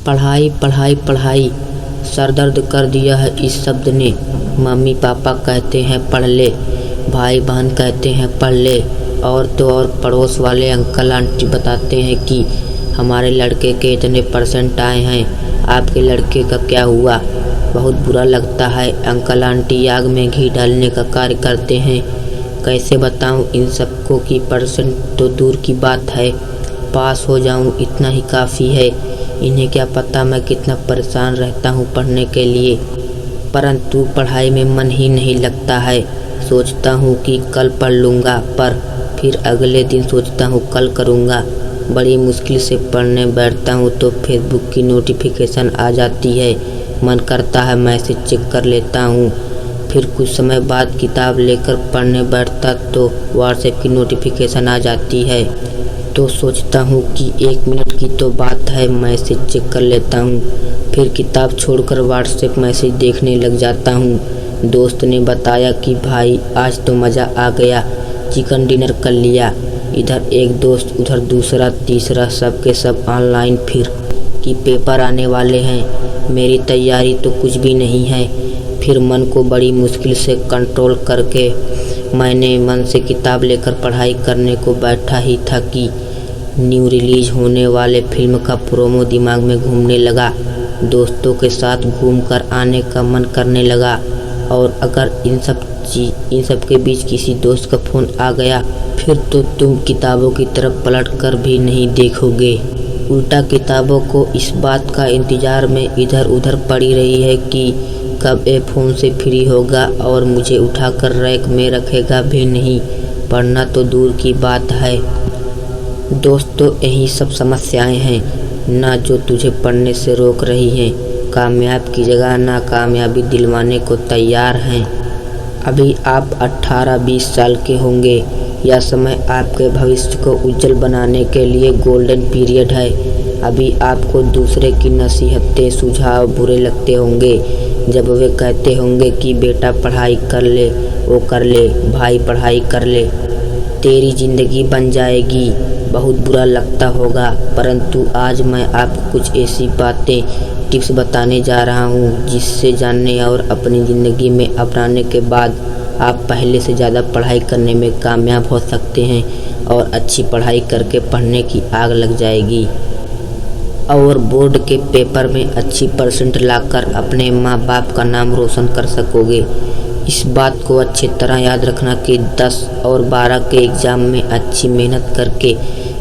पढ़ाई पढ़ाई पढ़ाई सर दर्द कर दिया है इस शब्द ने। मम्मी पापा कहते हैं पढ़ ले, भाई बहन कहते हैं पढ़ ले, और तो और पड़ोस वाले अंकल आंटी बताते हैं कि हमारे लड़के के इतने परसेंट आए हैं, आपके लड़के का क्या हुआ। बहुत बुरा लगता है। अंकल आंटी आग में घी डालने का कार्य करते हैं। कैसे बताऊं इन सबको कि परसेंट तो दूर की बात है, पास हो जाऊं इतना ही काफ़ी है। इन्हें क्या पता मैं कितना परेशान रहता हूं पढ़ने के लिए, परंतु पढ़ाई में मन ही नहीं लगता है। सोचता हूं कि कल पढ़ लूँगा, पर फिर अगले दिन सोचता हूं कल करूँगा। बड़ी मुश्किल से पढ़ने बैठता हूं तो फेसबुक की नोटिफिकेशन आ जाती है। मन करता है मैसेज चेक कर लेता हूं। फिर कुछ समय बाद किताब लेकर पढ़ने बैठता तो व्हाट्सएप की नोटिफिकेशन आ जाती है, तो सोचता हूँ कि 1 मिनट की तो बात है, मैसेज चेक कर लेता हूँ। फिर किताब छोड़कर व्हाट्सएप मैसेज देखने लग जाता हूँ। दोस्त ने बताया कि भाई आज तो मज़ा आ गया, चिकन डिनर कर लिया। इधर एक दोस्त, उधर दूसरा, तीसरा, सब के सब ऑनलाइन। फिर कि पेपर आने वाले हैं, मेरी तैयारी तो कुछ भी नहीं है। फिर मन को बड़ी मुश्किल से कंट्रोल करके मैंने मन से किताब लेकर पढ़ाई करने को बैठा ही था कि न्यू रिलीज होने वाले फिल्म का प्रोमो दिमाग में घूमने लगा। दोस्तों के साथ घूमकर आने का मन करने लगा, और अगर इन सब के बीच किसी दोस्त का फ़ोन आ गया फिर तो तुम किताबों की तरफ पलट कर भी नहीं देखोगे। उल्टा किताबों को इस बात का इंतज़ार में इधर उधर पड़ी रही है कि कब ये फ़ोन से फ्री होगा और मुझे उठाकर रैक में रखेगा भी नहीं। पढ़ना तो दूर की बात है। दोस्तों यही सब समस्याएं हैं ना जो तुझे पढ़ने से रोक रही हैं। कामयाब की जगह नाकामयाबी दिलवाने को तैयार हैं। अभी आप 18-20 साल के होंगे। यह समय आपके भविष्य को उज्जवल बनाने के लिए गोल्डन पीरियड है। अभी आपको दूसरे की नसीहतें सुझाव बुरे लगते होंगे जब वे कहते होंगे कि बेटा पढ़ाई कर ले, वो कर ले, भाई पढ़ाई कर ले, तेरी ज़िंदगी बन जाएगी। बहुत बुरा लगता होगा, परंतु आज मैं आपको कुछ ऐसी बातें, टिप्स बताने जा रहा हूँ जिससे जानने और अपनी ज़िंदगी में अपनाने के बाद आप पहले से ज़्यादा पढ़ाई करने में कामयाब हो सकते हैं और अच्छी पढ़ाई करके पढ़ने की आग लग जाएगी और बोर्ड के पेपर में अच्छी परसेंट लाकर अपने माँ बाप का नाम रोशन कर सकोगे। इस बात को अच्छी तरह याद रखना कि 10 और 12 के एग्ज़ाम में अच्छी मेहनत करके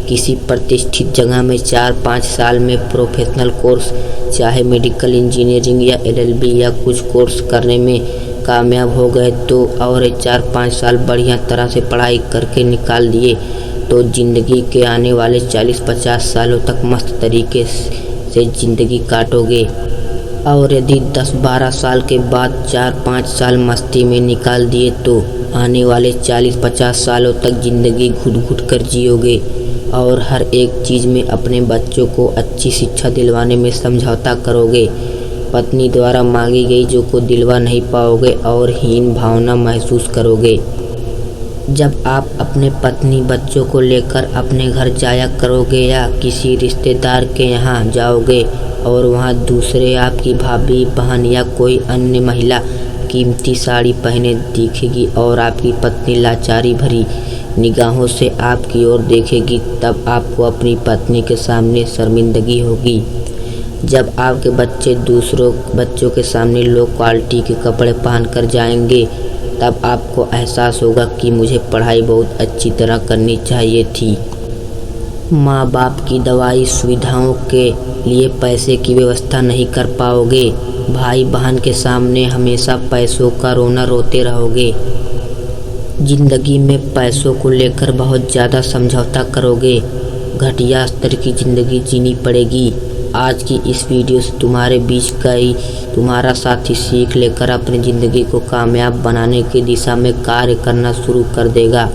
किसी प्रतिष्ठित जगह में 4-5 साल में प्रोफेशनल कोर्स, चाहे मेडिकल इंजीनियरिंग या LLB या कुछ कोर्स करने में कामयाब हो गए तो और 4-5 साल बढ़िया तरह से पढ़ाई करके निकाल दिए तो ज़िंदगी के आने वाले 40-50 सालों तक मस्त तरीके से ज़िंदगी काटोगे। और यदि 10-12 साल के बाद 4-5 साल मस्ती में निकाल दिए तो आने वाले 40-50 सालों तक ज़िंदगी घुट घुट कर जियोगे और हर एक चीज़ में अपने बच्चों को अच्छी शिक्षा दिलवाने में समझौता करोगे। पत्नी द्वारा मांगी गई जो को दिलवा नहीं पाओगे और हीन भावना महसूस करोगे। जब आप अपने पत्नी बच्चों को लेकर अपने घर जाया करोगे या किसी रिश्तेदार के यहाँ जाओगे और वहाँ दूसरे आपकी भाभी, बहन या कोई अन्य महिला कीमती साड़ी पहने दिखेगी और आपकी पत्नी लाचारी भरी निगाहों से आपकी ओर देखेगी, तब आपको अपनी पत्नी के सामने शर्मिंदगी होगी। जब आपके बच्चे दूसरों बच्चों के सामने लो क्वालिटी के कपड़े पहनकर जाएंगे, तब आपको एहसास होगा कि मुझे पढ़ाई बहुत अच्छी तरह करनी चाहिए थी। माँ बाप की दवाई सुविधाओं के लिए पैसे की व्यवस्था नहीं कर पाओगे। भाई बहन के सामने हमेशा पैसों का रोना रोते रहोगे। ज़िंदगी में पैसों को लेकर बहुत ज़्यादा समझौता करोगे। घटिया स्तर की ज़िंदगी जीनी पड़ेगी। आज की इस वीडियो से तुम्हारे बीच का ही तुम्हारा साथी सीख लेकर अपनी ज़िंदगी को कामयाब बनाने की दिशा में कार्य करना शुरू कर देगा।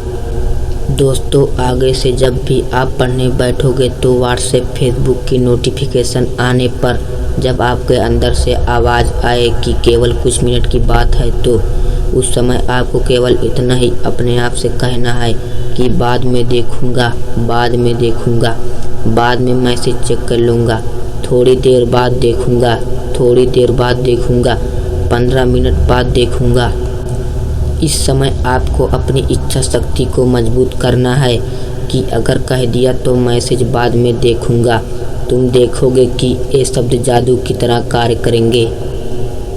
दोस्तों, आगे से जब भी आप पढ़ने बैठोगे तो व्हाट्सएप, फेसबुक की नोटिफिकेशन आने पर जब आपके अंदर से आवाज़ आए कि केवल कुछ मिनट की बात है, तो उस समय आपको केवल इतना ही अपने आप से कहना है कि बाद में देखूँगा, बाद में देखूँगा, बाद में मैसेज चेक कर लूँगा। थोड़ी देर बाद देखूँगा, थोड़ी देर बाद देखूँगा, 15 मिनट बाद देखूँगा। इस समय आपको अपनी इच्छा शक्ति को मजबूत करना है कि अगर कह दिया तो मैसेज बाद में देखूँगा। तुम देखोगे कि ये शब्द जादू की तरह कार्य करेंगे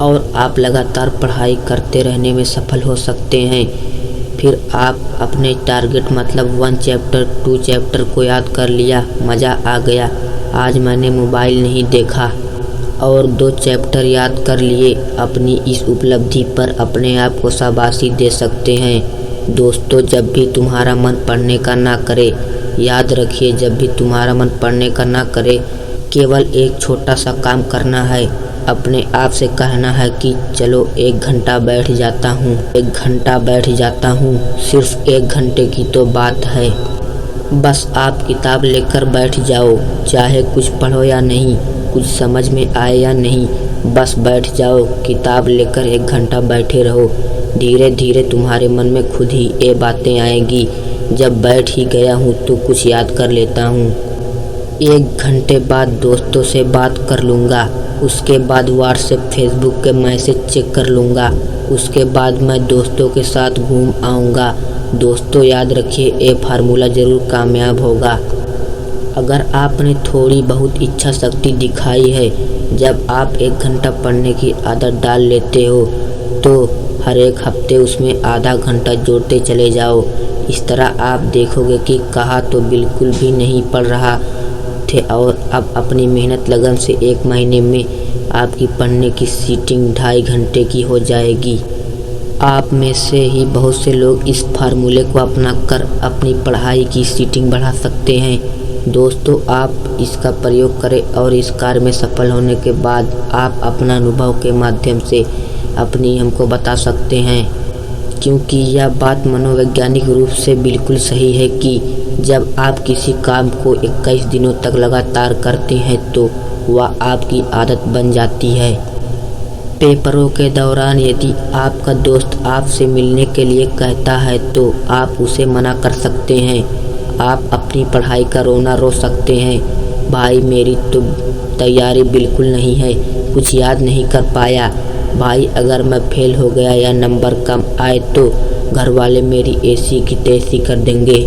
और आप लगातार पढ़ाई करते रहने में सफल हो सकते हैं। फिर आप अपने टारगेट मतलब 1 चैप्टर 2 चैप्टर को याद कर लिया, मज़ा आ गया, आज मैंने मोबाइल नहीं देखा, और 2 चैप्टर याद कर लिए। अपनी इस उपलब्धि पर अपने आप को शाबाशी दे सकते हैं। दोस्तों, जब भी तुम्हारा मन पढ़ने का ना करे, याद रखिए, जब भी तुम्हारा मन पढ़ने का ना करे, केवल एक छोटा सा काम करना है। अपने आप से कहना है कि चलो 1 घंटा बैठ जाता हूँ, 1 घंटा बैठ जाता हूँ। सिर्फ 1 घंटे की तो बात है। बस आप किताब लेकर बैठ जाओ, चाहे कुछ पढ़ो या नहीं, कुछ समझ में आए या नहीं, बस बैठ जाओ। किताब लेकर 1 घंटा बैठे रहो। धीरे धीरे तुम्हारे मन में खुद ही ये बातें आएंगी, जब बैठ ही गया हूँ तो कुछ याद कर लेता हूँ। 1 घंटे बाद दोस्तों से बात कर लूँगा, उसके बाद व्हाट्सएप फेसबुक के मैसेज चेक कर लूँगा, उसके बाद मैं दोस्तों के साथ घूम आऊँगा। दोस्तों, याद रखिए, ये फार्मूला ज़रूर कामयाब होगा। अगर आपने थोड़ी बहुत इच्छा शक्ति दिखाई है, जब आप 1 घंटा पढ़ने की आदत डाल लेते हो तो हर एक हफ्ते उसमें आधा घंटा जोड़ते चले जाओ। इस तरह आप देखोगे कि कहा तो बिल्कुल भी नहीं पढ़ रहा थे और अब अपनी मेहनत लगन से 1 महीने में आपकी पढ़ने की सीटिंग 2.5 घंटे की हो जाएगी। आप में से ही बहुत से लोग इस फार्मूले को अपनाकर अपनी पढ़ाई की सीटिंग बढ़ा सकते हैं। दोस्तों, आप इसका प्रयोग करें और इस कार्य में सफल होने के बाद आप अपना अनुभव के माध्यम से अपनी हमको बता सकते हैं, क्योंकि यह बात मनोवैज्ञानिक रूप से बिल्कुल सही है कि जब आप किसी काम को 21 दिनों तक लगातार करते हैं तो वह आपकी आदत बन जाती है। पेपरों के दौरान यदि आपका दोस्त आपसे मिलने के लिए कहता है तो आप उसे मना कर सकते हैं। आप अपनी पढ़ाई का रोना रो सकते हैं, भाई मेरी तो तैयारी बिल्कुल नहीं है, कुछ याद नहीं कर पाया। भाई, अगर मैं फेल हो गया या नंबर कम आए तो घर वाले मेरी ऐसी की तैसी कर देंगे।